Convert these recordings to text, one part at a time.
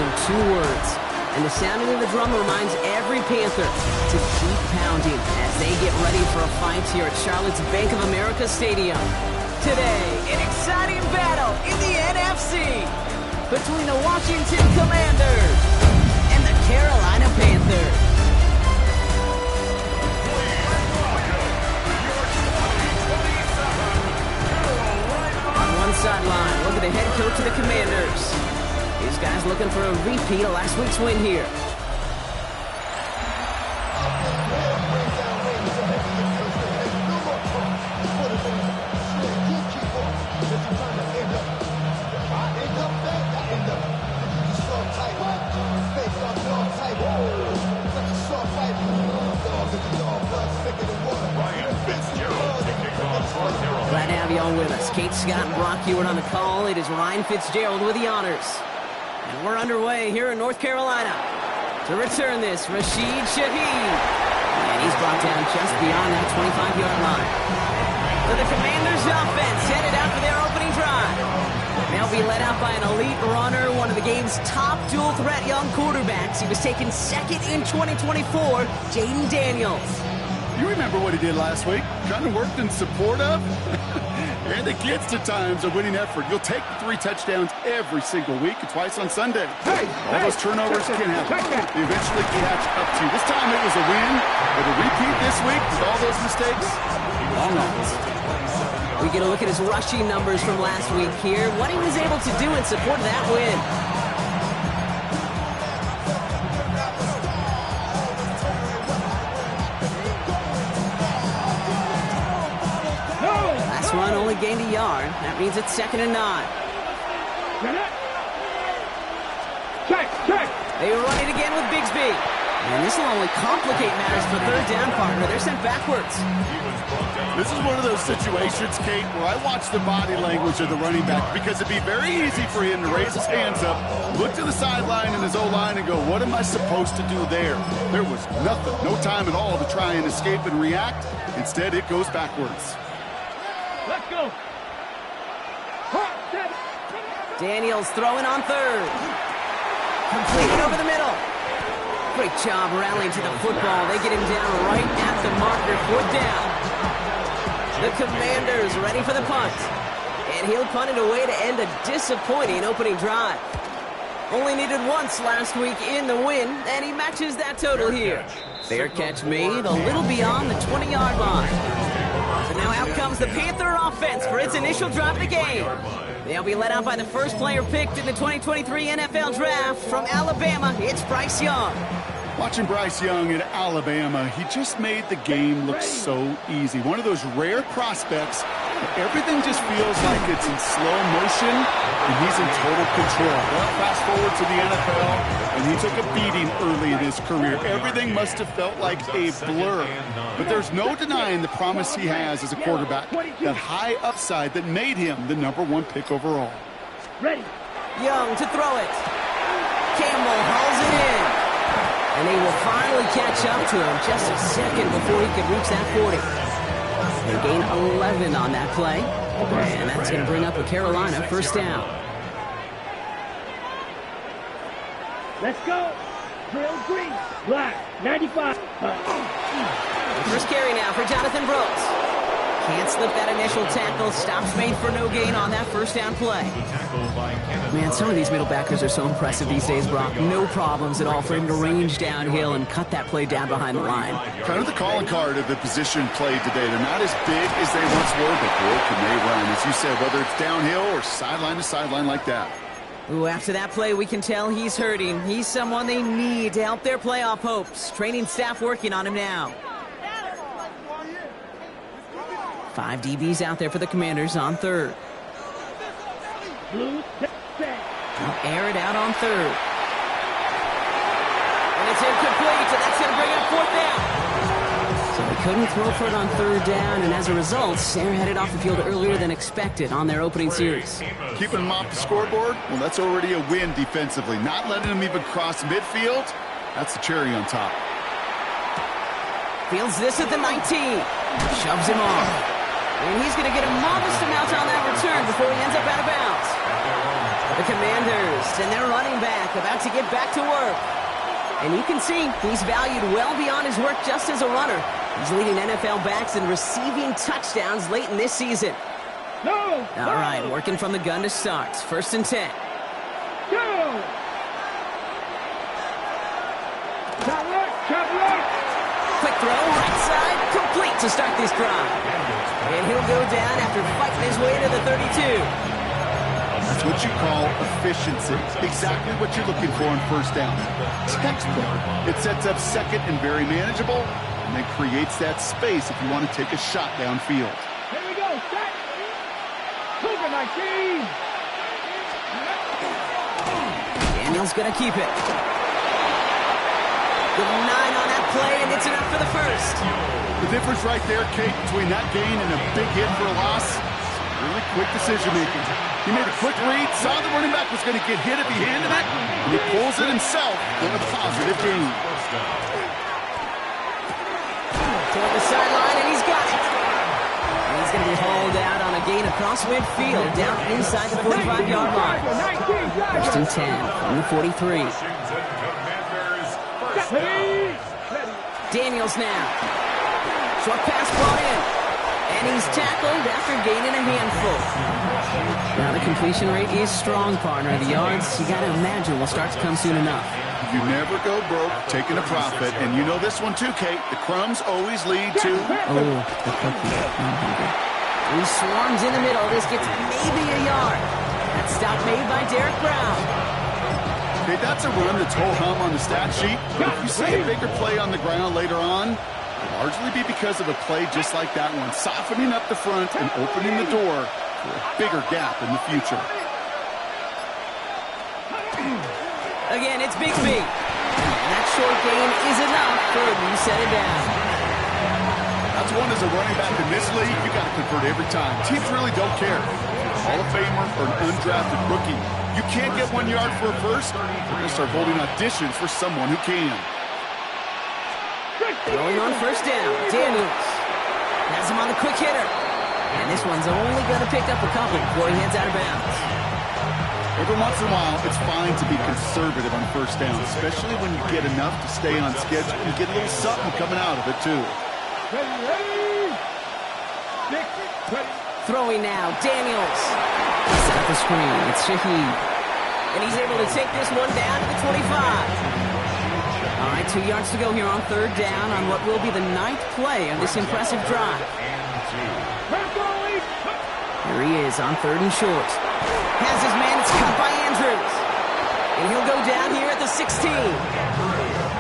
in 2 words. And the sounding of the drum reminds every Panther to keep pounding as they get ready for a fight here at Charlotte's Bank of America Stadium. Today, an exciting battle in the NFC between the Washington Commanders and the Carolina Panthers. On one sideline, look at the head coach of the Commanders. These guys looking for a repeat of last week's win here. Glad to have you all with us. Kate Scott and Brock Ewart on the call. It is Ryan Fitzgerald with the honors. And we're underway here in North Carolina. To return this, Rashid Shaheed. And he's brought down just beyond that 25-yard line. So the Commanders' offense headed out for their opening drive. They'll be led out by an elite runner, one of the game's top dual-threat young quarterbacks. He was taken second in 2024, Jaden Daniels. You remember what he did last week? Kind of worked in support of? And the kids to times a winning effort. You'll take the 3 touchdowns every single week and twice on Sunday. All those turnovers can happen. They eventually catch up to you. This time it was a win, but a repeat this week with all those mistakes? Long odds. We get a look at his rushing numbers from last week here. What he was able to do in support of that win. Last run only gained a yard. That means it's 2nd and 9. Check. They run it again with Bigsby. And this will only complicate matters for 3rd down, partner. They're sent backwards. This is one of those situations, Kate, where I watch the body language of the running back because it'd be very easy for him to raise his hands up, look to the sideline in his O-line and go, what am I supposed to do there? There was nothing, no time at all to try and escape and react. Instead, it goes backwards. Let's go. Daniels throwing on 3rd. Completed over the middle. Great job rallying to the football. They get him down right at the marker. 4th down. The Commanders ready for the punt. And he'll punt it away to end a disappointing opening drive. Only needed once last week in the win, and he matches that total here. Fair catch made a little beyond the 20-yard line. So now out comes the Panther offense for its initial drive of the game. They'll be led out by the first player picked in the 2023 NFL Draft from Alabama. It's Bryce Young. Watching Bryce Young at Alabama, he just made the game look so easy. One of those rare prospects, everything just feels like it's in slow motion, and he's in total control. Well, fast forward to the NFL, and he took a beating early in his career. Everything must have felt like a blur. But there's no denying the promise he has as a quarterback, that high upside that made him the #1 pick overall. Ready. Young to throw it. Campbell hauls it in. And they will finally catch up to him just a second before he could reach that 40. They gain 11 on that play. And that's going to bring up a Carolina 1st down. Let's go. Drill green. Black. 95. First carry now for Jonathan Brooks. Can't slip that initial tackle. Stops made for no gain on that 1st down play. Man, some of these middle backers are so impressive these days, Brock. No problems at all for him to range downhill and cut that play down behind the line. Kind of the calling card of the position played today. They're not as big as they once were, but boy, can they run. As you said, whether it's downhill or sideline to sideline like that. Ooh, after that play, we can tell he's hurting. He's someone they need to help their playoff hopes. Training staff working on him now. 5 DBs out there for the Commanders on 3rd. They'll air it out on 3rd. And it's incomplete, so that's going to bring up 4th down. So they couldn't throw for it on 3rd down, and as a result, they're headed off the field earlier than expected on their opening series. Keeping them off the scoreboard? Well, that's already a win defensively. Not letting them even cross midfield, that's the cherry on top. Fields this at the 19. Shoves him off. And he's going to get a modest amount on that return before he ends up out of bounds. The Commanders and their running back about to get back to work. And you can see he's valued well beyond his work just as a runner. He's leading NFL backs in receiving touchdowns late in this season. No! All right, working from the gun to start. 1st and 10. Go! Quick throw, right side, complete to start this drive. And he'll go down after fighting his way to the 32. That's what you call efficiency. Exactly what you're looking for on 1st down. Textbook. It sets up 2nd and very manageable, and then creates that space if you want to take a shot downfield. Here we go, set! Cougar 19! Daniels gonna keep it. Good 9 on that play, and it's enough for the 1st. The difference right there, Kate, between that gain and a big hit for a loss, really quick decision-making. He made a quick read, saw the running back was going to get hit if he handed it, and he pulls it himself for a positive gain. Toward the sideline, and he's got it. And he's going to be hauled out on a gain across midfield, down inside the 45-yard line. 1st and 10 from the 43. Daniels now. Short pass brought in. And he's tackled after gaining a handful. Now the completion rate is strong, partner. The yards, you got to imagine, will start to come soon enough. You never go broke taking a profit. And you know this one too, Kate. The crumbs always lead to... Oh, the cookie. He swarms in the middle. This gets maybe a yard. That stop made by Derek Brown. Okay, that's a run that's ho-hum on the stat sheet. But if you see a bigger play on the ground later on, it'll largely be because of a play just like that one, softening up the front and opening the door for a bigger gap in the future. Again, it's Bigsby. And that short gain is enough for a reset it down. That's one as a running back in this league, you got to convert every time. Teams really don't care. Hall of Famer or an undrafted rookie. You can't get 1 yard for a first, we're going to start holding auditions for someone who can. Going on 1st down, Daniels has him on the quick hitter. And this one's only going to pick up a couple before he heads out of bounds. Every once in a while, it's fine to be conservative on 1st down, especially when you get enough to stay on schedule and get a little something coming out of it, too. Throwing now, Daniels. Set up the screen, it's Shaheed. And he's able to take this one down to the 25. All right, 2 yards to go here on 3rd down on what will be the 9th play of this impressive drive. Here he is on 3rd and short. Has his man, it's caught by Andrews. And he'll go down here at the 16.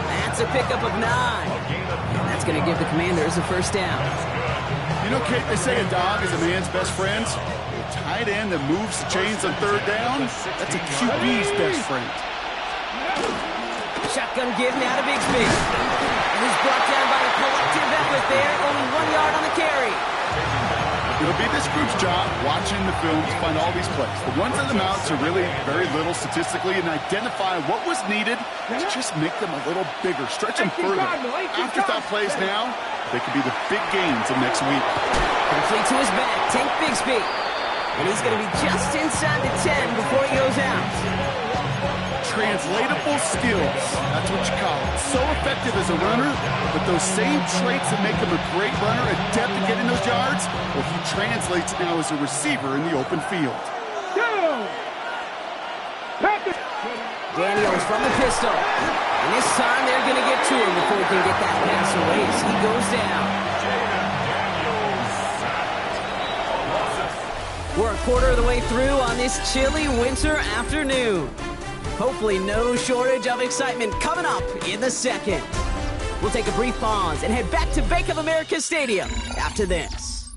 That's a pickup of 9. And that's going to give the Commanders a 1st down. You know, Kate, they say a dog is a man's best friend. A tight end that moves the chains on 3rd down, that's a QB's best friend. Shotgun give now to Bigsby. And he's brought down by a collective effort there. Only 1 yard on the carry. It'll be this group's job watching the film to find all these plays. The ones that amount to really very little statistically and identify what was needed to just make them a little bigger, stretch them further. Afterthought plays now, they could be the big gains of next week. Complete to his back, Tank Bigsby. And he's going to be just inside the 10 before he goes out. Translatable skills, that's what you call it. So effective as a runner, but those same traits that make him a great runner, adept at getting those yards, well, he translates now as a receiver in the open field. Daniels from the pistol. And this time they're going to get to him before he can get that pass away as he goes down. We're a quarter of the way through on this chilly winter afternoon. Hopefully no shortage of excitement coming up in the 2nd. We'll take a brief pause and head back to Bank of America Stadium after this.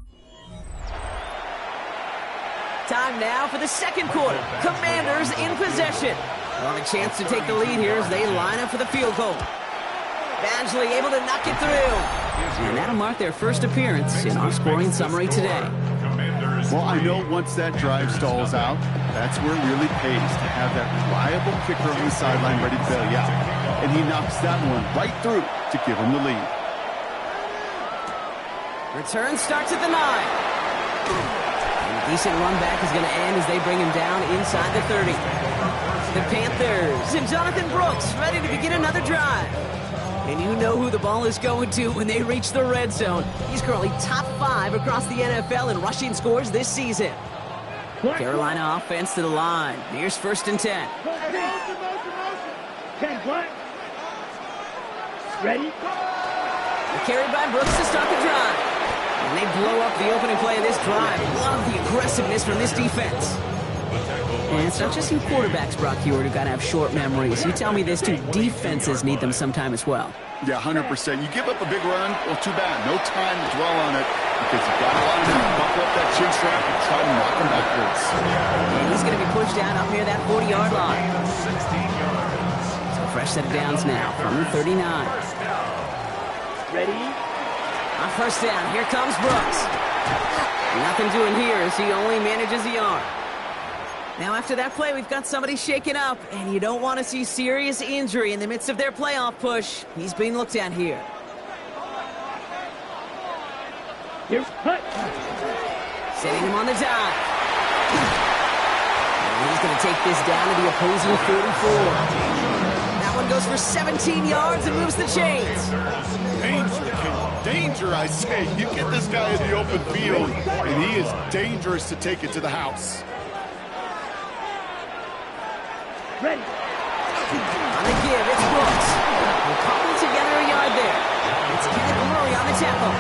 Time now for the 2nd quarter. Commanders in possession. They'll have a chance to take the lead here as they line up for the field goal. Badgley able to knock it through. And that'll mark their first appearance in our scoring summary today. Well, I know once that drive stalls out, that's where it really pays to have that reliable kicker on the sideline ready to bail you out. And he knocks that one right through to give him the lead. Return starts at the 9. And Decent run back is going to end as they bring him down inside the 30. The Panthers and Jonathan Brooks ready to begin another drive. And you know who the ball is going to when they reach the red zone. He's currently top 5 across the NFL in rushing scores this season. Carolina offense to the line. Here's 1st and 10. 10, what? Ready? The carry by Brooks to start the drive. And they blow up the opening play of this drive. Love the aggressiveness from this defense. And it's not just you quarterbacks, Brock Heward, who got to have short memories. You tell me this too, defenses need them sometime as well. Yeah, 100%. You give up a big run, well, too bad. No time to dwell on it because you've got to line up, buckle up that chin strap, and try to knock him backwards. And he's going to be pushed down up near that 40-yard line. So fresh set of downs now from the 39. Ready? On 1st down, here comes Brooks. Nothing doing here as he only manages a yard. Now after that play, we've got somebody shaken up, and you don't want to see serious injury in the midst of their playoff push. He's being looked at here. Here's cut. Setting him on the dive. And he's going to take this down to the opposing 44. That one goes for 17 yards and moves the chains. Danger, kid. Danger, I say. You get this guy in the open field, and he is dangerous to take it to the house. Ready. On the give, it's Brooks. We're calling together a yard there. It's Kenneth Murray on the tackle.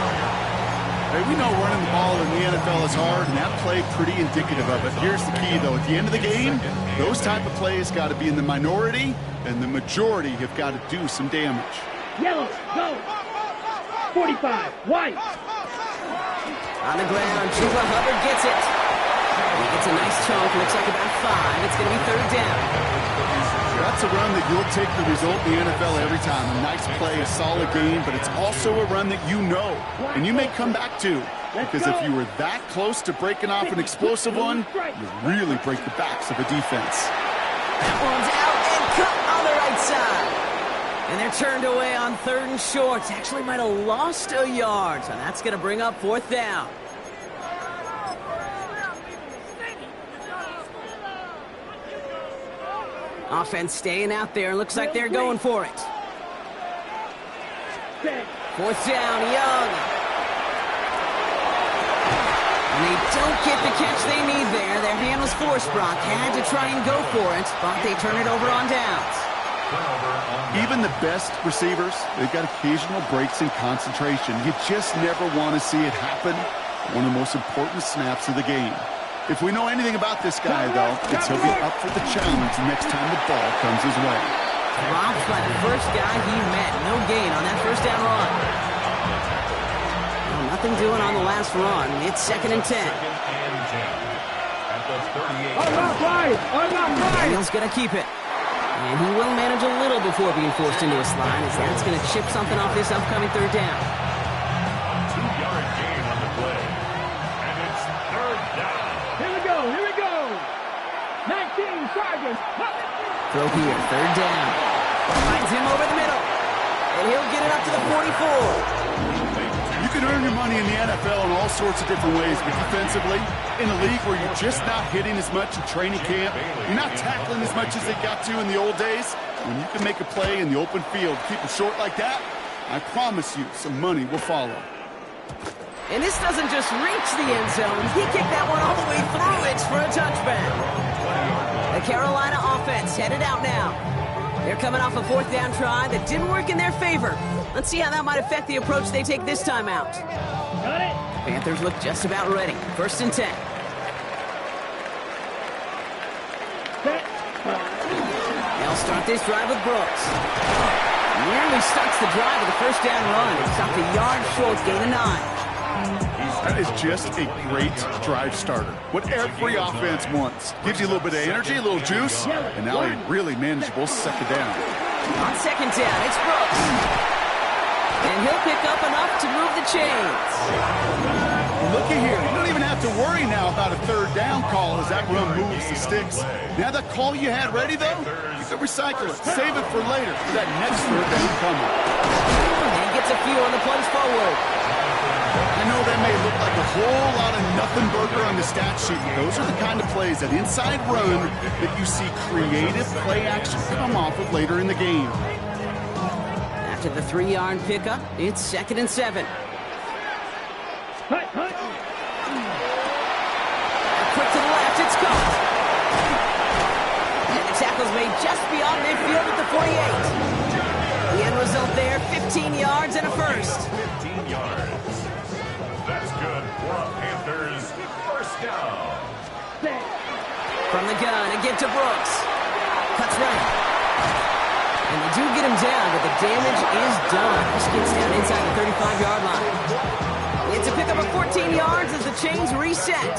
Hey, we know running the ball in the NFL is hard, and that play pretty indicative of it. Here's the key, though. At the end of the game, those type of plays got to be in the minority, and the majority have got to do some damage. Yellow, go. 45, white. On the ground, Chuba Hubbard gets it. He gets a nice chunk, looks like about 5. It's going to be 3rd down. That's a run that you'll take the result in the NFL every time. A nice play, a solid game, but it's also a run that you know, and you may come back to. Because if you were that close to breaking off an explosive one, you really break the backs of a defense. That one's out and cut on the right side. And they're turned away on 3rd and short. Actually might have lost a yard, so that's going to bring up 4th down. Offense staying out there. Looks like they're going for it. 4th down, Young. And they don't get the catch they need there. Their hand was forced, Brock. Had to try and go for it, but they turn it over on downs. Even the best receivers, they've got occasional breaks in concentration. You just never want to see it happen. One of the most important snaps of the game. If we know anything about this guy, though, it's he'll be up for the challenge next time the ball comes his way. Dropped by the first guy he met. No gain on that 1st down run. Well, nothing doing on the last run. It's 2nd and 10. I'm not right. Daniel's going to keep it. And he will manage a little before being forced into a slide, as that's going to chip something off this upcoming 3rd down. 2-yard gain on the play. And it's 3rd down. Here we go. 19 Chargers. Throw here, 3rd down. Finds him over the middle. And he'll get it up to the 44. You can earn your money in the NFL in all sorts of different ways, but defensively, in a league where you're just not hitting as much in training camp, you're not tackling as much as they got to in the old days, when you can make a play in the open field, keep it short like that, I promise you some money will follow. And this doesn't just reach the end zone. He kicked that one all the way through it for a touchback. The Carolina offense headed out now. They're coming off a 4th down try that didn't work in their favor. Let's see how that might affect the approach they take this time out. Got it. Panthers look just about ready. 1st and 10. Set. They'll start this drive with Brooks. Nearly starts the drive with a 1st down run. It's stopped a yard short, gain of 9. That is just a great drive starter. What every offense wants. Gives you a little bit of energy, a little juice, and now a really manageable 2nd down. On 2nd down, it's Brooks. And he'll pick up enough to move the chains. Looky here. You don't even have to worry now about a 3rd down call as that run moves the sticks. Now that call you had ready, though, you can recycle it. Save it for later for that next 3rd down coming. And gets a few on the plunge forward. I know that may look like a whole lot of nothing burger on the stat sheet, but those are the kind of plays, that inside run, that you see creative play action come off of later in the game. After the 3-yard pickup, it's 2nd and 7. Quick to the left, it's caught. And the tackle's made just beyond midfield at the 48. The end result there, 15 yards and a first. 15 yards. That's good for a Panthers first down. From the gun, again to Brooks. Cuts right. And they do get him down, but the damage is done. This gets down inside the 35-yard line. It's a pickup of 14 yards as the chains reset.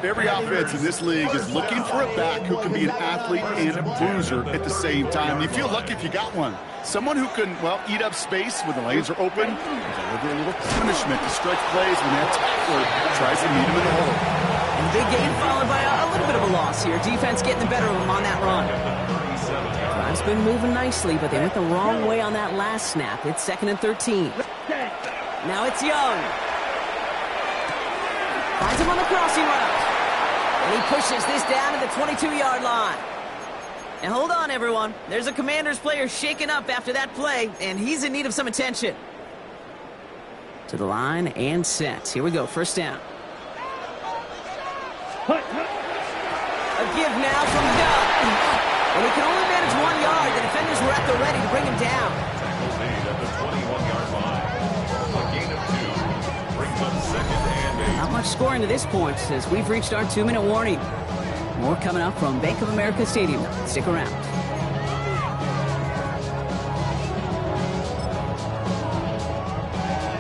Every offense in this league is looking for a back who can be an athlete and a bruiser at the same time. You feel lucky if you got one. Someone who can, well, eat up space when the lanes are open, deliver a little punishment to stretch plays when that tackler tries to meet him in the hole. And big gain followed by a little bit of a loss here. Defense getting the better of them on that run. Drive's been moving nicely, but they went the wrong way on that last snap. It's 2nd and 13. Now it's Young. Finds him on the crossing route. And he pushes this down to the 22-yard line. And hold on, everyone. There's a Commanders player shaken up after that play, and he's in need of some attention. To the line and set. Here we go, first down. A give now from Dunn. And he can only manage 1 yard. The defenders were at the ready to bring him down. Lead at the 21-yard line. A gain of 2 brings up 2nd and 8. Not much scoring to this point as we've reached our 2-minute warning. More coming up from Bank of America Stadium. Stick around.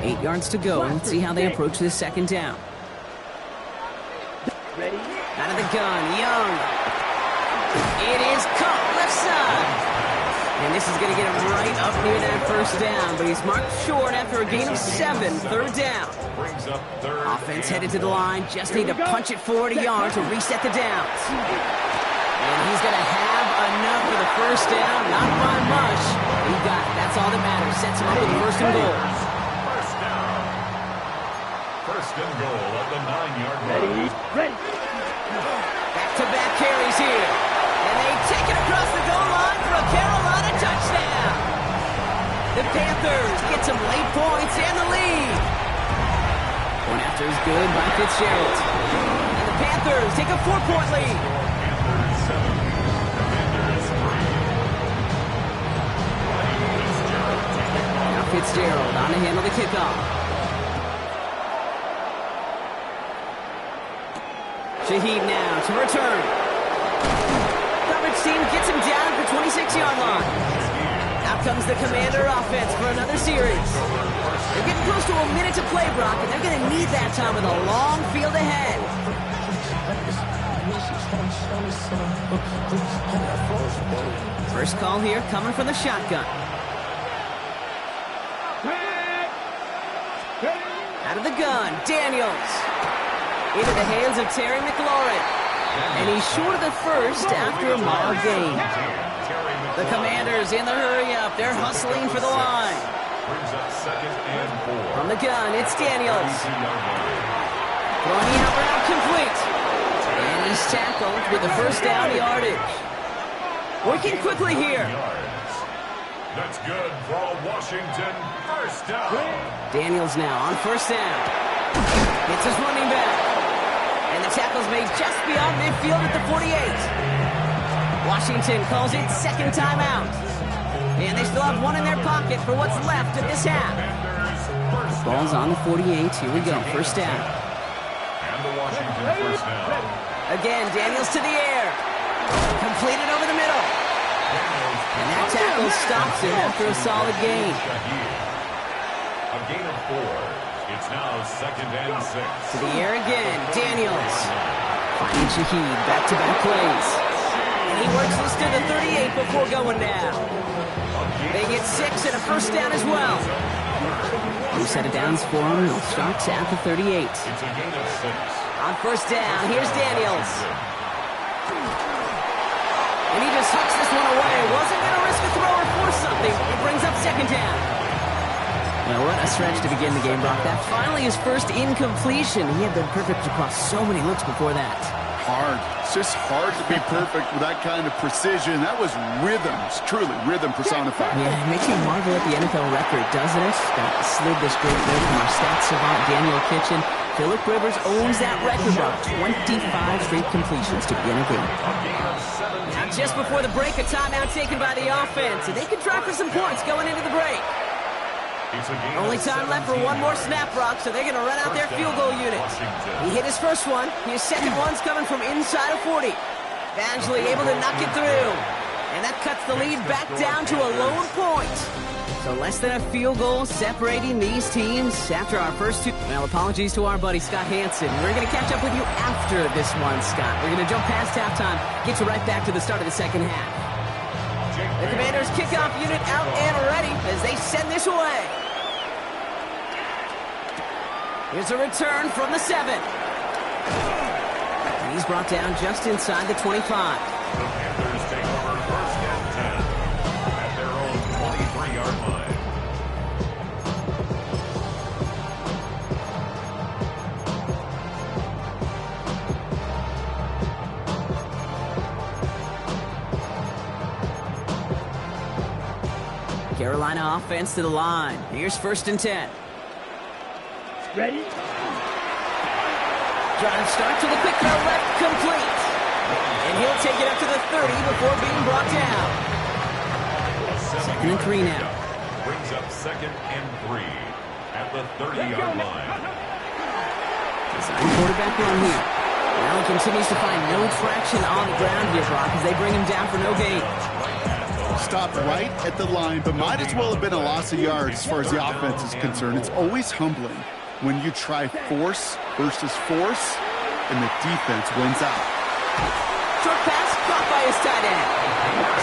Eight yards to go. Let's see how they approach this second down. Out of the gun, Young. It is caught left side. And this is going to get him right up near that first down, but he's marked short after a gain of 7, third down. Brings up 3rd. Offense headed to the line, just need to punch it forward a yard to reset the downs. And he's going to have enough for the first down, not by much. He got it, that's all that matters. Sets him up with the first and goal. First down. First and goal at the 9-yard line. Back-to-back carries here. And they take it across the goal line for a Carolina touchdown. The Panthers get some late points and the lead. Point after is good by Fitzgerald. And the Panthers take a 4-point lead. Panthers 7. Commanders 3. Now Fitzgerald on to handle the kickoff. Shaheed now to return. Coverage team gets him down at the 26-yard line. Out comes the Commander offense for another series. They're getting close to a minute to play, Brock, and they're going to need that time with a long field ahead. First call here coming from the shotgun. Out of the gun, Daniels. Into the hands of Terry McLaurin. And he's short of the first after a mile gain. The Commanders in the hurry-up. They're hustling for the line. Brings up 2nd and 4. From the gun, it's Daniels. Throwing out route complete. And he's tackled with the first down yardage. Working quickly here. That's good for a Washington first down. Daniels now on first down. It's his running back. And the tackle's made just beyond midfield at the 48. Washington calls it second timeout. And they still have one in their pocket for what's left of this half. Ball's on the 48. Here we go. First down. And the Washington first down. Again, Daniels to the air. Completed over the middle. And that tackle stops him after a solid gain. A gain of 4. It's now 2nd and 6. To the air again. Daniels. Finding Shaheed. Back-to-back plays. And he works this to the 38 before going down. They get 6 and a first down as well. New set of downs for him. He starts at the 38. It's a gain of 6. On first down, here's Daniels. And he just hooks this one away. Wasn't going to risk a throw or force something. It brings up second down. Well, what a stretch to begin the game, Brock. That finally his first incompletion. He had been perfect across so many looks before that. Hard. It's just hard to be perfect with that kind of precision. That was rhythm. It's truly rhythm personified. Yeah, it makes you marvel at the NFL record, doesn't it? Slid this great note from our stats savant, Daniel Kitchen. Phillip Rivers owns that record, Brock. 25 straight completions to begin a game. Now, just before the break, a timeout taken by the offense, and they can try for some points going into the break. Only time left for one more snap, Brock, so they're going to run out their field goal unit. He hit his first one. His second one's coming from inside of 40. Evangeline able to knock it through. And that cuts the lead back down to a lone point. So less than a field goal separating these teams after our first two. Well, apologies to our buddy Scott Hansen. We're going to catch up with you after this one, Scott. We're going to jump past halftime, get you right back to the start of the second half. The Commanders' kickoff unit out and ready as they send this away. Here's a return from the 7. And he's brought down just inside the 25. The Panthers take over first and 10 at their own 23-yard line. Carolina offense to the line. Here's first and 10. Ready? Drive start to the quick throw left, complete. And he'll take it up to the 30 before being brought down. Second and 3 now. Brings up second and 3 at the 30-yard line. Design quarterback run here. Allen continues to find no traction on the ground here, Brock, as they bring him down for no gain. Stopped right at the line, but might as well have been a loss of yards as far as the offense is concerned. It's always humbling when you try force versus force, and the defense wins out. Short pass caught by his tight end.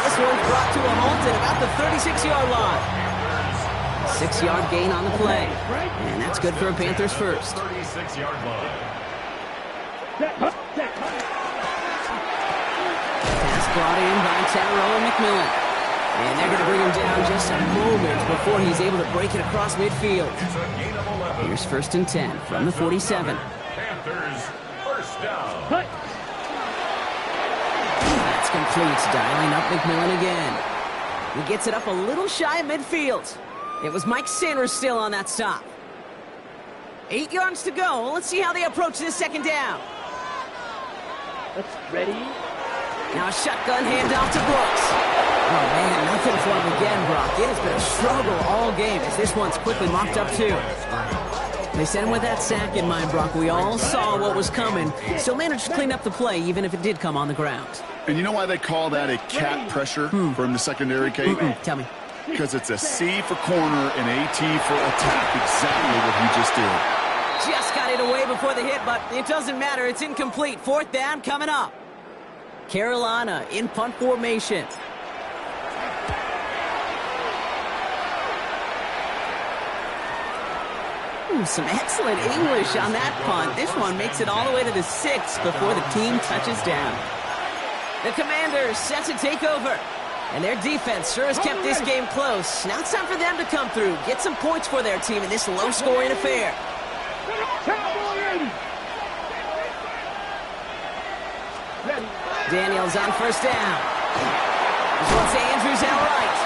This one's brought to a halt at about the 36-yard line. 6-yard gain on the play. And that's good for a Panthers first. 36-yard line. Pass brought in by Tyrone McMillan. And they're going to bring him down just a moment before he's able to break it across midfield. It's a gain of 11. Here's first and 10 from the 47. Panthers first down. That's complete. Dialing up McMillan again. He gets it up a little shy of midfield. It was Mike Sanders still on that stop. 8 yards to go. Let's see how they approach this second down. Let's ready. Now a shotgun handoff to Brooks. Oh, man, nothing for him again, Brock. It has been a struggle all game as this one's quickly mopped up, too. They sent him with that sack in mind, Brock. We all saw what was coming. Still managed to clean up the play, even if it did come on the ground. And you know why they call that a cat pressure from the secondary, Kate? Tell me. Because it's a C for corner and a T for attack. Exactly what he just did. Just got it away before the hit, but it doesn't matter. It's incomplete. Fourth down coming up. Carolina in punt formation. Ooh, some excellent English on that punt. This one makes it all the way to the 6 before the team touches down. The Commanders set to take over. And their defense sure has kept this game close. Now it's time for them to come through, get some points for their team in this low-scoring affair. Daniels on first down. This one's to Andrews out right.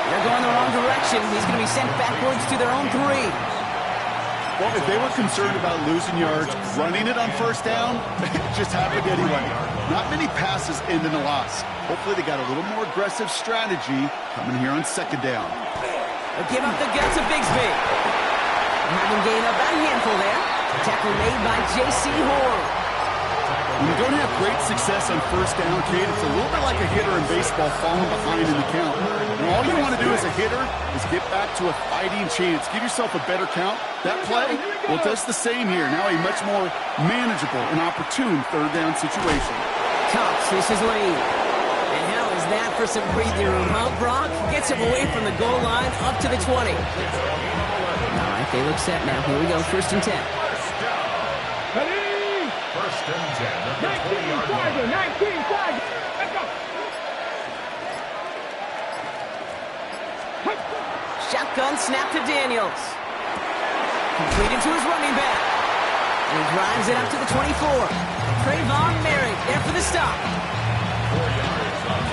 They're going the wrong direction. He's going to be sent backwards to their own 3. Well, if they were concerned about losing yards, running it on first down, it just happened anyway. Not many passes end in a loss. Hopefully they got a little more aggressive strategy coming here on second down. They'll give up the guts of Bigsby. Having gained about a handful there. Tackle made by J.C. Horn. When you don't have great success on first down, Kate, it's a little bit like a hitter in baseball falling behind in the count. And all you want to do as a hitter is get back to a fighting chance. Give yourself a better count. That play, well, does the same here. Now a much more manageable and opportune third down situation. Cox, this is Lane. And how is that for some breathing room, huh, Brock? Gets him away from the goal line up to the 20. All right, they look set now. Here we go, first and 10. First and 10 at the 20-yard line. 19, let's go. Shotgun snap to Daniels. Completed to his running back. And he drives it up to the 24. Trayvon Merrick there for the stop.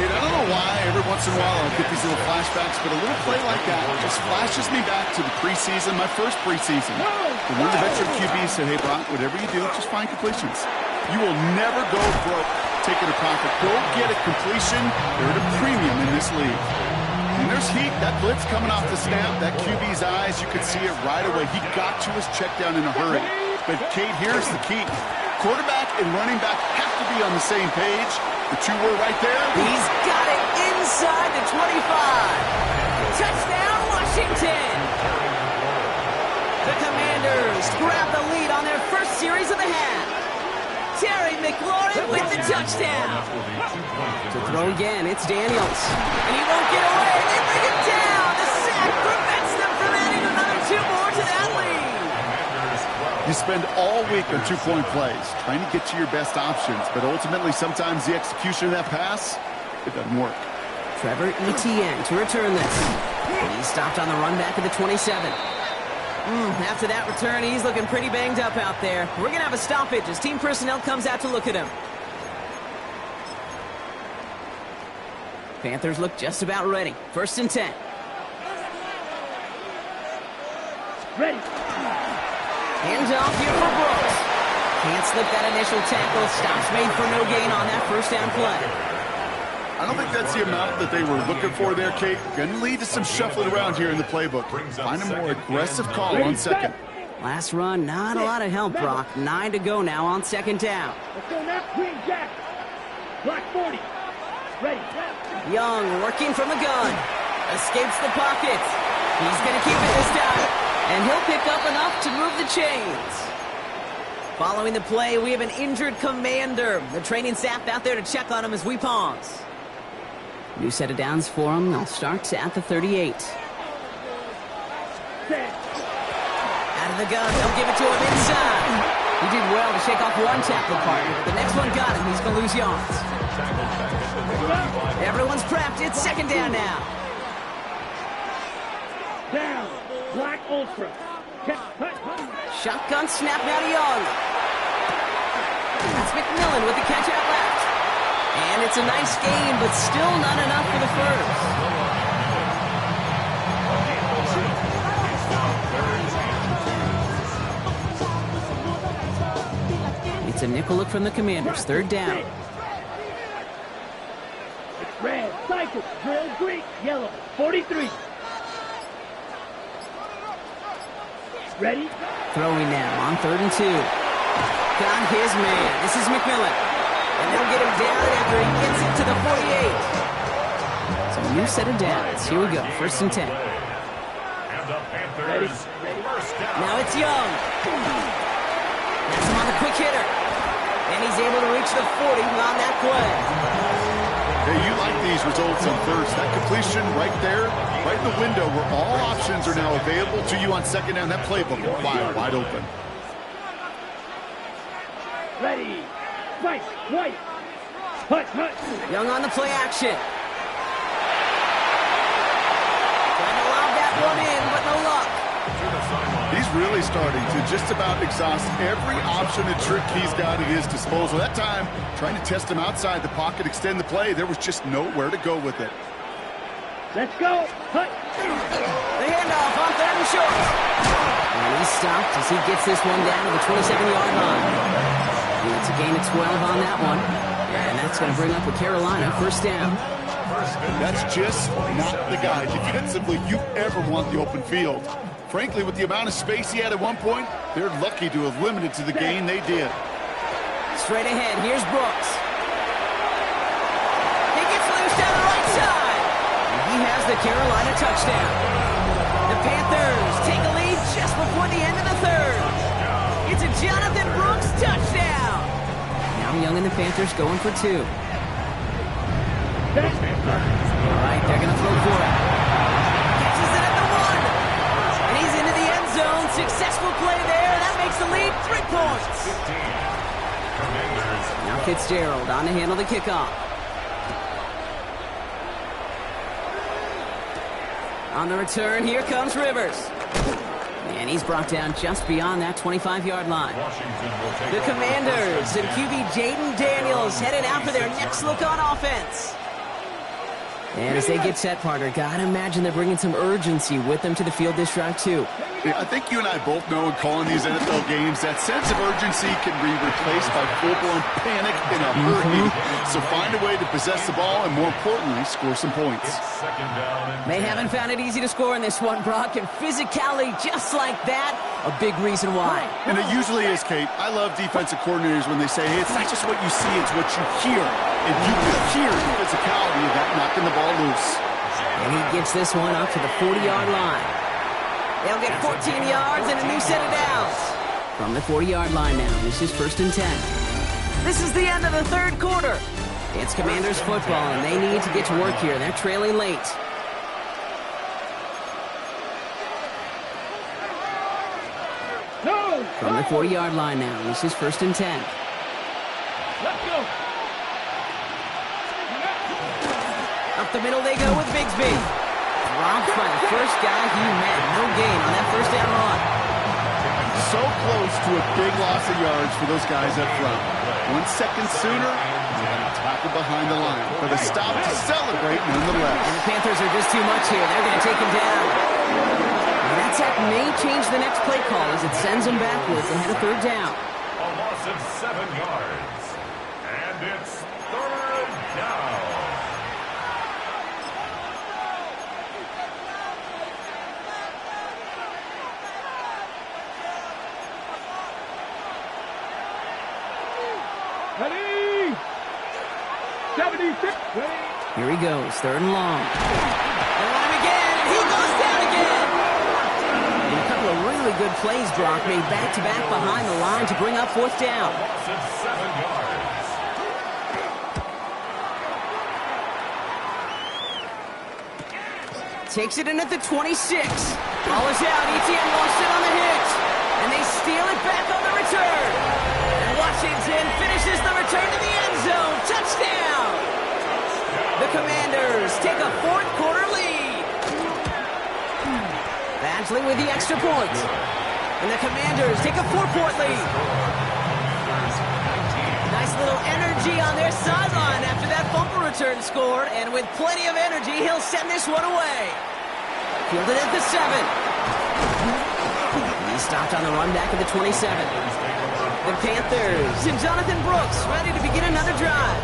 Kate, I don't know why every once in a while I'll get these little flashbacks, but a little play like that just flashes me back to the preseason, my first preseason. And one of the veteran QBs said, hey, Brock, whatever you do, just find completions. You will never go broke taking a profit. Go get a completion. They're at a premium in this league. And there's heat. That blitz coming off the snap, that QB's eyes, you could see it right away. He got to his check down in a hurry. But, Kate, here's the key. Quarterback and running back have to be on the same page. The two were right there. He's got it inside the 25. Touchdown, Washington. The Commanders grab the lead on their first series of the half. Terry McLaurin with the touchdown. To throw again, it's Daniels. And he won't get away. They bring him down. The sack prevents them from adding another 2 more to that lead. You spend all week on 2-point plays, trying to get to your best options, but ultimately sometimes the execution of that pass, it doesn't work. Trevor Etienne to return this. He's stopped on the run back of the 27. After that return, he's looking pretty banged up out there. We're going to have a stoppage as team personnel comes out to look at him. Panthers look just about ready. 1st and 10. Ready. Hands off here for Brooks. Can't slip that initial tackle. Stops made for no gain on that first down play. I don't think that's the amount that they were looking for there, Kate. Going to lead to some shuffling around here in the playbook. Find a more aggressive call on second. Last run, not a lot of help, Brock. 9 to go now on 2nd down. Let's go now, Queen Jack. Block 40. Ready. Young working from the gun. Escapes the pocket. He's going to keep it this time. And he'll pick up enough to move the chains. Following the play, we have an injured commander. The training staff out there to check on him as we pause. New set of downs for him. They'll start at the 38. Out of the gun. They'll give it to him inside. He did well to shake off one tackle partner, but the next one got him. He's going to lose yards. Everyone's prepped. It's 2nd down now. Down. Black Ultra. Shotgun snap now to Young. That's McMillan with the catch out left. And it's a nice game, but still not enough for the first. It's a nickel look from the Commanders. 3rd down. It's red, cycle, drill, green, yellow, 43. Ready? Throwing now on 3rd and 2. Got his man. This is McMillan. And they'll get him down after he gets it to the 48. So a new set of downs. Here we go. 1st and 10. And the Panthers, first down. Now it's Young. That's him on the quick hitter. And he's able to reach the 40 on that play. Hey, you like these results on thirds. That completion right there, right in the window where all options are now available to you on 2nd down. That playbook wide open. Ready. Right, white. Hut. Young on the play action. Trying to lob that one in, but no luck. He's really starting to just about exhaust every option and trick he's got at his disposal. That time, trying to test him outside the pocket, extend the play, there was just nowhere to go with it. Let's go. Hut. The handoff on 3rd and short. And he's stopped as he gets this one down to the 27-yard line. It's a gain of 12 on that one. And that's going to bring up a Carolina 1st down. That's just not the guy defensively you ever want the open field. Frankly, with the amount of space he had at one point, they're lucky to have limited to the gain they did. Straight ahead, here's Brooks. He gets loose down the right side. And he has the Carolina touchdown. The Panthers take a lead just before the end of the 3rd. It's a Jonathan Brooks touchdown. Now Young and the Panthers going for 2. All right, they're going to throw for it. Catches it at the 1. And he's into the end zone. Successful play there. That makes the lead 3 points. Now Fitzgerald on to handle the kickoff. On the return, here comes Rivers. And he's brought down just beyond that 25-yard line. The Commanders and QB Jaden Daniels headed out for their next look on offense. And as they get set, partner, gotta imagine they're bringing some urgency with them to the field this drive, too. Yeah, I think you and I both know in calling these NFL games that sense of urgency can be replaced by full-blown panic in a hurry. So find a way to possess the ball and, more importantly, score some points. They haven't found it easy to score in this one, Brock, and physicality just like that, a big reason why. And it usually is, Kate. I love defensive coordinators when they say, hey, it's not just what you see, it's what you hear. And you can hear the physicality of that knocking the ball loose. And he gets this one up to the 40-yard line. They'll get 14 yards and a new set of downs. From the 40-yard line now, this is 1st and 10. This is the end of the third quarter. It's Commanders football, and they need to get to work here. They're trailing late. No. From the 40-yard line now, this is 1st and 10. Let's go. Up the middle they go with Bigsby. Dropped by the first guy he met. No gain on that first down run. So close to a big loss of yards for those guys up front. 1 second sooner, they got a tackle behind the line. But a stop to celebrate nonetheless. And the Panthers are just too much here. They're going to take him down. And that sack may change the next play call as it sends him backwards ahead of 3rd down. A loss of 7 yards. And it's 3rd down. Ready. 76. Ready. Here he goes, 3rd and long. They want him again, and he goes down again. And a couple of really good plays, Brock, made back-to-back behind the line to bring up 4th down. Loss of 7 yards. Takes it in at the 26. Ball is out, ETN lost it on the hit. And they steal it back on the return. And Washington finishes the return to the end zone. Touchdown! The Commanders take a 4th quarter lead. Badgley with the extra point. And the Commanders take a 4-point lead. Nice little energy on their sideline after that bumper return scored. And with plenty of energy, he'll send this one away. Fielded at the 7. He stopped on the run back at the 27. The Panthers and Jonathan Brooks ready to begin another drive.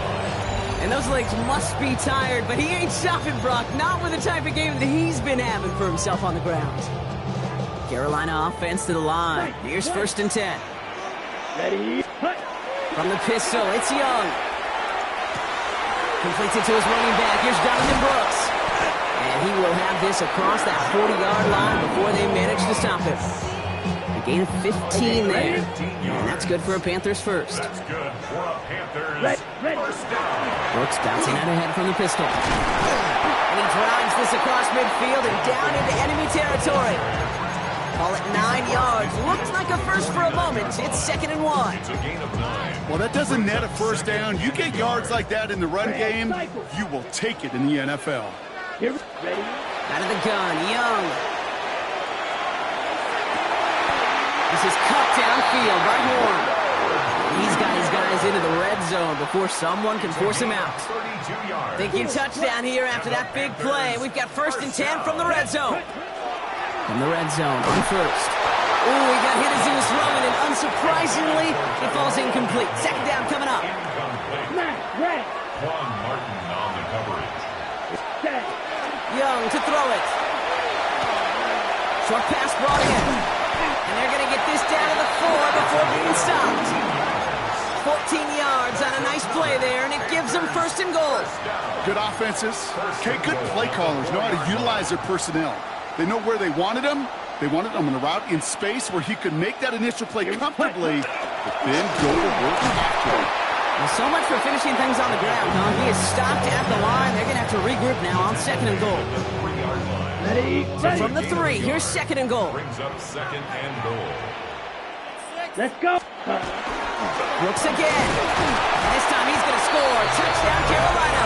And those legs must be tired, but he ain't stopping, Brock. Not with the type of game that he's been having for himself on the ground. Carolina offense to the line. Here's 1st and 10. Ready. From the pistol, it's Young. Completes it to his running back. Here's Jonathan Brooks. And he will have this across that 40-yard line before they manage to stop him. A gain of 15 there. And that's good for a Panthers first. That's good for a Panthers first down. Brooks bouncing out ahead from the pistol. And he drives this across midfield and down into enemy territory. Call it 9 yards. Looked like a first for a moment. It's 2nd and 1. It's a gain of 9. Well, that doesn't net a first down. You get yards like that in the run game, you will take it in the NFL. Here. Ready. Out of the gun, Young. This is cut downfield by Horn. He's got his guys into the red zone before someone can force him out. 32 yards. Thinking touchdown here after that big play. We've got 1st and 10 from the red zone. From the red zone on 1st. Ooh, he got hit as he was throwing, and unsurprisingly, it falls incomplete. 2nd down coming up. Incomplete. Red. Juan Martin on the coverage. Set. Young to throw it. Short pass brought in. And they're going to get this down to the 4 before being stopped. 14 yards on a nice play there, and it gives them 1st and goal. Good offenses. Okay, good play callers know how to utilize their personnel. They know where they wanted him. They wanted him on a route in space where he could make that initial play comfortably, but then go to work after it. Well, so much for finishing things on the ground, huh? He is stopped at the line. They're going to have to regroup now on 2nd and goal. 3-yard line. Ready. So from the 3, here's 2nd and goal. Brings up 2nd and goal. Let's go. Brooks again. And this time he's going to score. Touchdown, Carolina.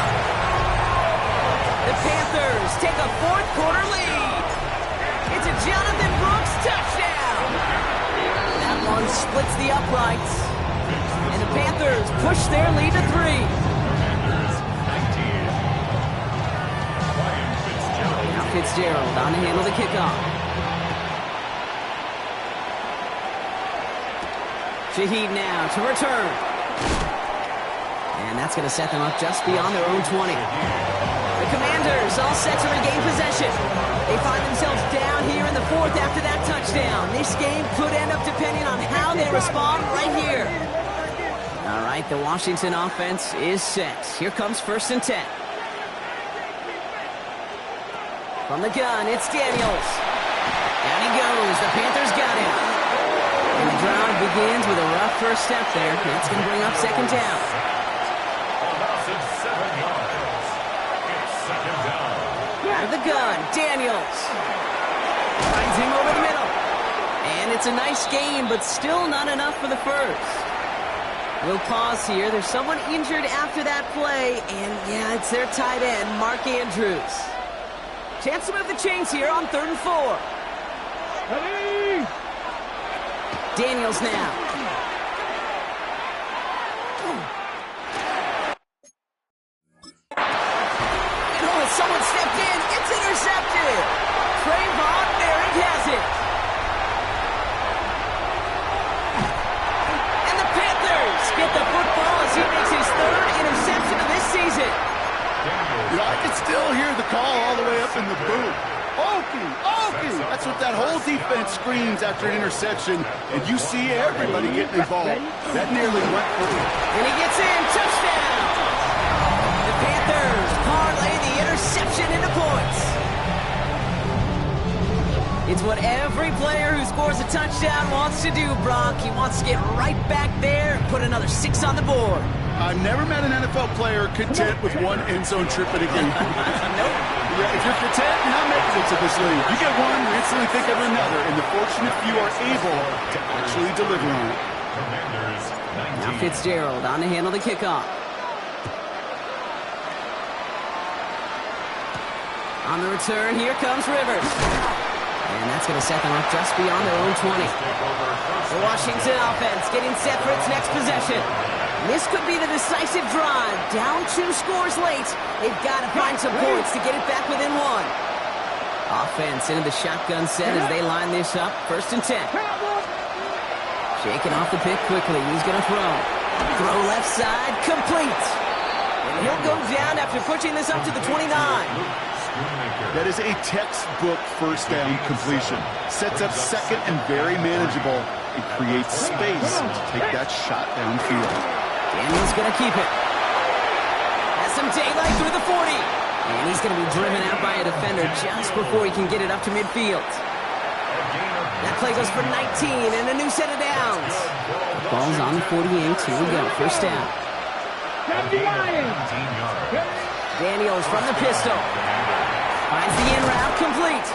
The Panthers take a 4th quarter lead. Jonathan Brooks, touchdown! That one splits the uprights. And the Panthers push their lead to 3. Now Fitzgerald on to handle the kickoff. Shaheed now to return. And that's going to set them up just beyond their own 20. The Commanders all set to regain possession. They find themselves down here in the 4th after that touchdown. This game could end up depending on how they respond right here. All right, the Washington offense is set. Here comes 1st and 10. From the gun, it's Daniels. Down he goes. The Panthers got him. And the drive begins with a rough first step there. That's going to bring up 2nd down. Out of the gun, Daniels. Finds him over the middle. And it's a nice game, but still not enough for the first. We'll pause here. There's someone injured after that play, and yeah, it's their tight end, Mark Andrews. Chance to move the chains here on 3rd and 4. Ready? Daniels now. And oh, someone stepped in. It's intercepted. Trayvon Merrick has it. And the Panthers get the football as he makes his 3rd interception of this season. You know, I can still hear the call all the way up in the booth. Okie, Okie! That's what that whole defense screams after an interception, and you see everybody getting involved. That nearly went for him. And he gets in, touchdown! The Panthers parlay the interception into points. It's what every player who scores a touchdown wants to do, Brock. He wants to get right back there and put another 6 on the board. I've never met an NFL player content with one end zone trip in a game. Nope. Yeah, if you're content, you're not making it to this league. You get one, you instantly think of another, and the fortunate few are able to actually deliver on it. Now Fitzgerald on to handle the kickoff. On the return, here comes Rivers. And that's going to set them up just beyond their own 20. The Washington offense getting set for its next possession. This could be the decisive drive. Down 2 scores late. They've got to find some points to get it back within 1. Offense into the shotgun set as they line this up. 1st and 10. Shaking off the pick quickly. He's going to throw. Throw left side. Complete. And he'll go down after pushing this up to the 29. That is a textbook 1st down completion. Sets up 2nd and very manageable. It creates space to take that shot downfield. Daniels going to keep it. Has some daylight through the 40. And he's going to be driven out by a defender just before he can get it up to midfield. That play goes for 19 and a new set of downs. Ball's on the 48. Here we go. 1st down. Daniels from the pistol. Finds the in route complete.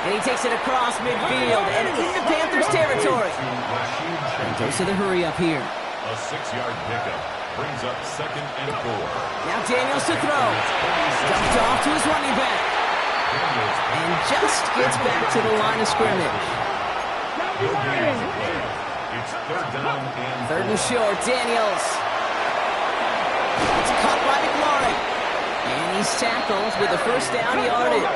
And he takes it across midfield and into Panthers territory. And goes to the hurry up here. A 6-yard pickup brings up 2nd and 4. Now Daniels to throw. Dumped off to his running back. And just gets back to the line of scrimmage. It's 3rd down and 3rd and short, Daniels. It's caught by McLaurin. And he's tackled with the 1st down yardage.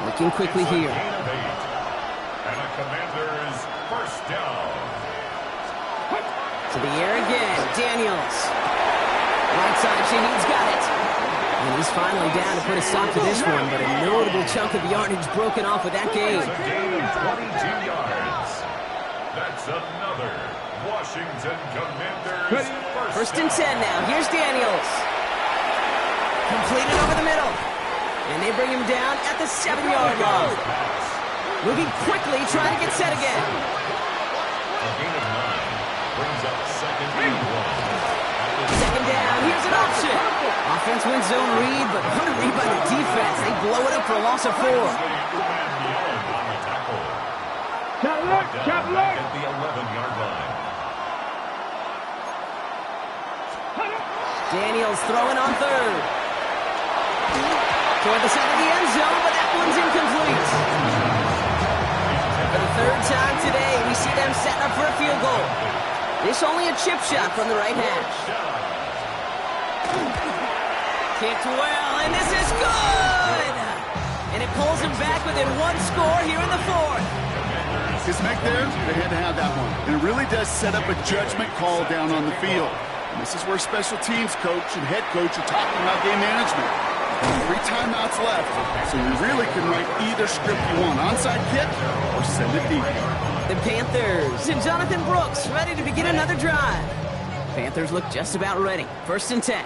Looking quickly here. And a Commanders 1st down. To the air again, Daniels. Right side, Shaheed's got it. And he's finally down to put a stop to this one, but a notable chunk of yardage broken off with that gain. That's a gain of 22 yards. That's another Washington Commanders 1st and 10 now. Here's Daniels. Completed over the middle. And they bring him down at the 7-yard line. Moving quickly, trying to get set again. A gain of 9 brings up 2nd and 1. 2nd down, here's an option. Offense wins zone read, but what a read by the defense. They blow it up for a loss of 4. Chop Back at the 11-yard line. Daniels throwing on 3rd. Toward the side of the end zone, but that one's incomplete. This only a chip shot from the right hash. Kicked well, and this is good! And it pulls him back within one score here in the fourth. His make there, they had to have that one. And it really does set up a judgment call down on the field. And this is where special teams coach and head coach are talking about game management. 3 timeouts left, so you really can write either script you want. Onside kick or send it deep. The Panthers and Jonathan Brooks ready to begin another drive. Panthers look just about ready. 1st and 10.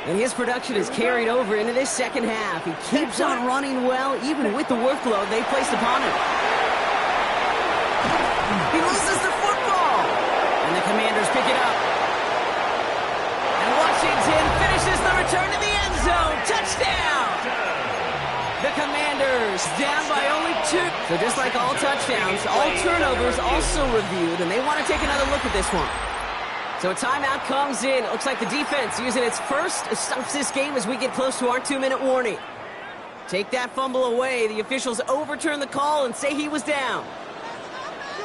And his production is carried over into this second half. He keeps on running well, even with the workload they placed upon him. He loses the football. And the Commanders pick it up. And Washington finishes the return to the end zone. Touchdown! The Commanders down by only 2. So just like all touchdowns, all turnovers also reviewed, and they want to take another look at this one. So a timeout comes in. It looks like the defense using its first stops this game as we get close to our 2-minute warning. Take that fumble away. The officials overturn the call and say he was down.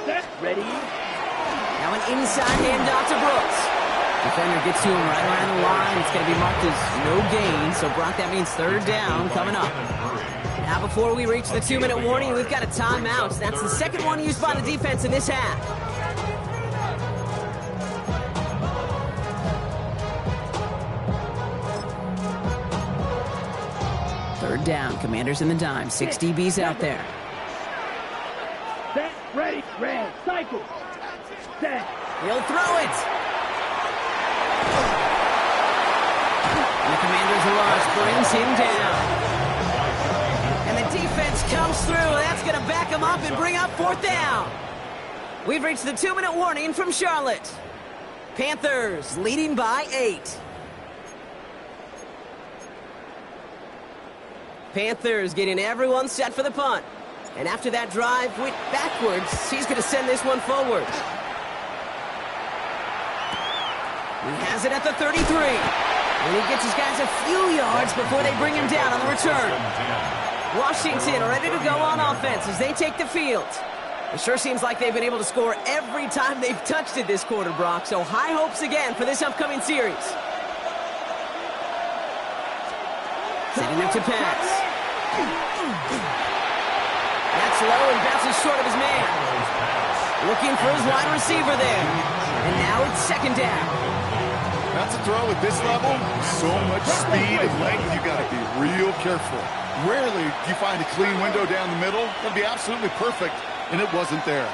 Set, ready. Now an inside handoff to Brooks. Defender gets to him right around the line. It's going to be marked as no gain. So, Brock, that means 3rd down coming up. Now, before we reach the 2-minute warning, we've got a timeout. That's the second one used by the defense in this half. Third down. Commanders in the dime. 6 DBs out there. Set, ready, red, cycle. Set. He'll throw it. And the Commanders rush brings him down. And the defense comes through. That's going to back him up and bring up 4th down. We've reached the 2-minute warning from Charlotte. Panthers leading by 8. Panthers getting everyone set for the punt. And after that drive went backwards, he's going to send this one forward. He has it at the 33. And he gets his guys a few yards before they bring him down on the return. Washington ready to go on offense as they take the field. It sure seems like they've been able to score every time they've touched it this quarter, Brock. So high hopes again for this upcoming series. Setting up to pass. That's low and bounces short of his man. Looking for his wide receiver there. And now it's 2nd down. That's a throw at this level. So much speed and length, you got to be real careful. Rarely do you find a clean window down the middle. That'd be absolutely perfect, and it wasn't there.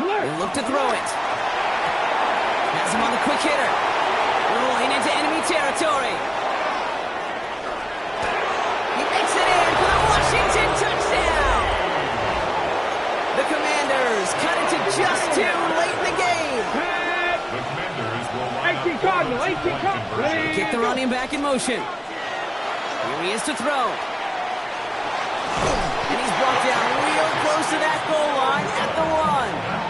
They look to throw it. Has him on the quick hitter. Rolling into enemy territory. He makes it in for the Washington touchdown. The Commanders cut it to just 2 late in the game. The Commanders will line 18 Cardinal, 18 Cardinal. Kick the running back in motion. Here he is to throw. And he's brought down real close to that goal line at the 1.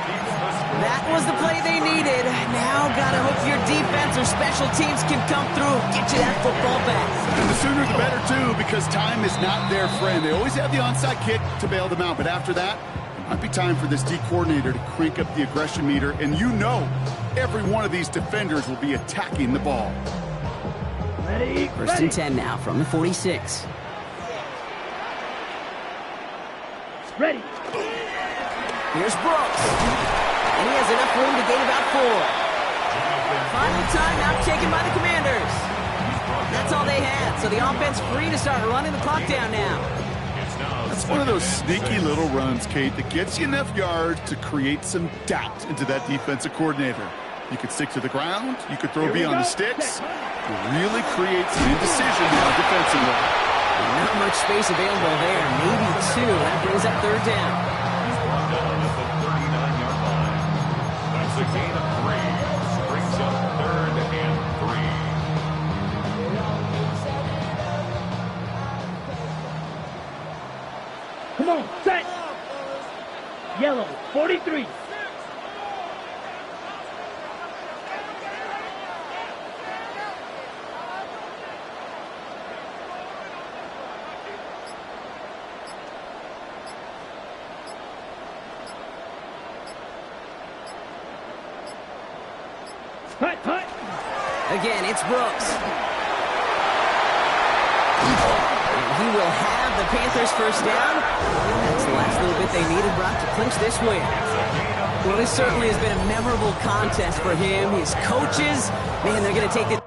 That was the play they needed. Now gotta hope your defense or special teams can come through and get you that football back. And the sooner the better, too, because time is not their friend. They always have the onside kick to bail them out, but after that, it might be time for this D coordinator to crank up the aggression meter, and you know every one of these defenders will be attacking the ball. Ready, 1st and 10 now from the 46. ready. Here's Brooks. And he has enough room to gain about 4. Final timeout taken by the Commanders. That's all they had, so the offense free to start running the clock down now. That's one of those sneaky little runs, Kate, that gets you enough yards to create some doubt into that defensive coordinator. You could stick to the ground. You could throw beyond the sticks. You really create some indecision now defensively. Not much space available there. Maybe 2. That brings up 3rd down. That's a gain of 3. Brings up 3rd and 3. Come on, set. Yellow, 43. Hut, hut. Again, it's Brooks. And he will have the Panthers first down. That's the last little bit they needed, Brock, to clinch this win. Well, this certainly has been a memorable contest for him. His coaches, man, they're going to take this.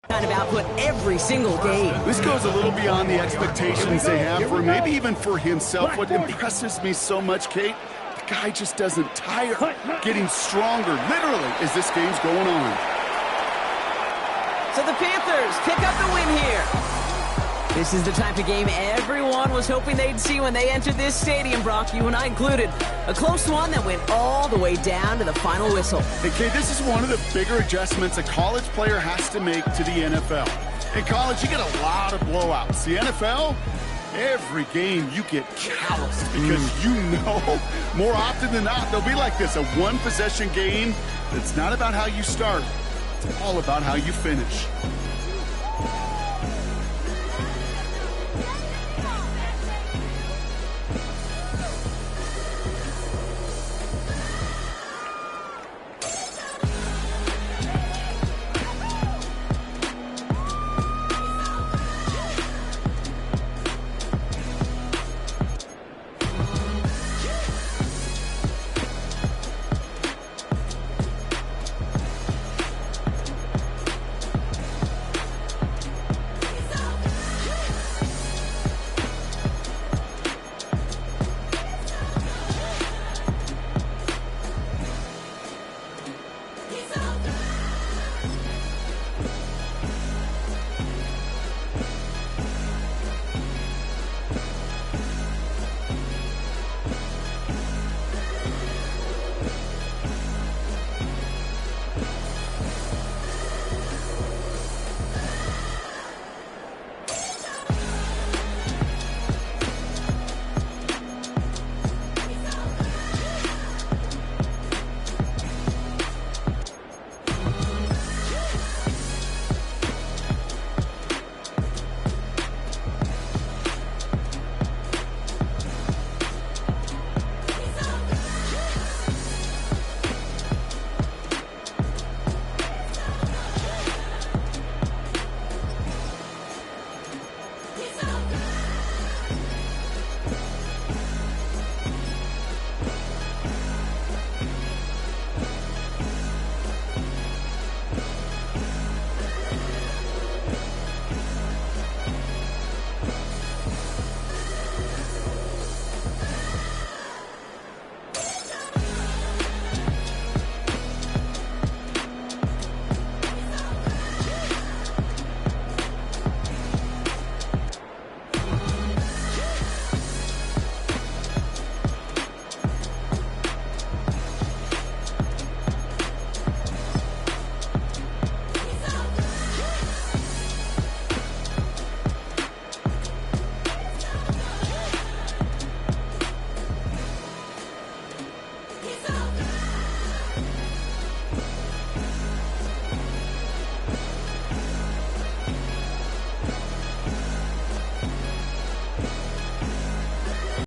Kind of output every single game. This goes a little beyond the expectations they have for him, maybe even for himself. What impresses me so much, Kate, the guy just doesn't tire, getting stronger, literally, as this game's going on. So the Panthers pick up the win here. This is the type of game everyone was hoping they'd see when they entered this stadium, Brock, you and I included. A close one that went all the way down to the final whistle. Hey, Kate, this is one of the bigger adjustments a college player has to make to the NFL. In college, you get a lot of blowouts. The NFL, every game you get calloused because you know more often than not they'll be like this, a one-possession game that's not about how you start. It's all about how you finish.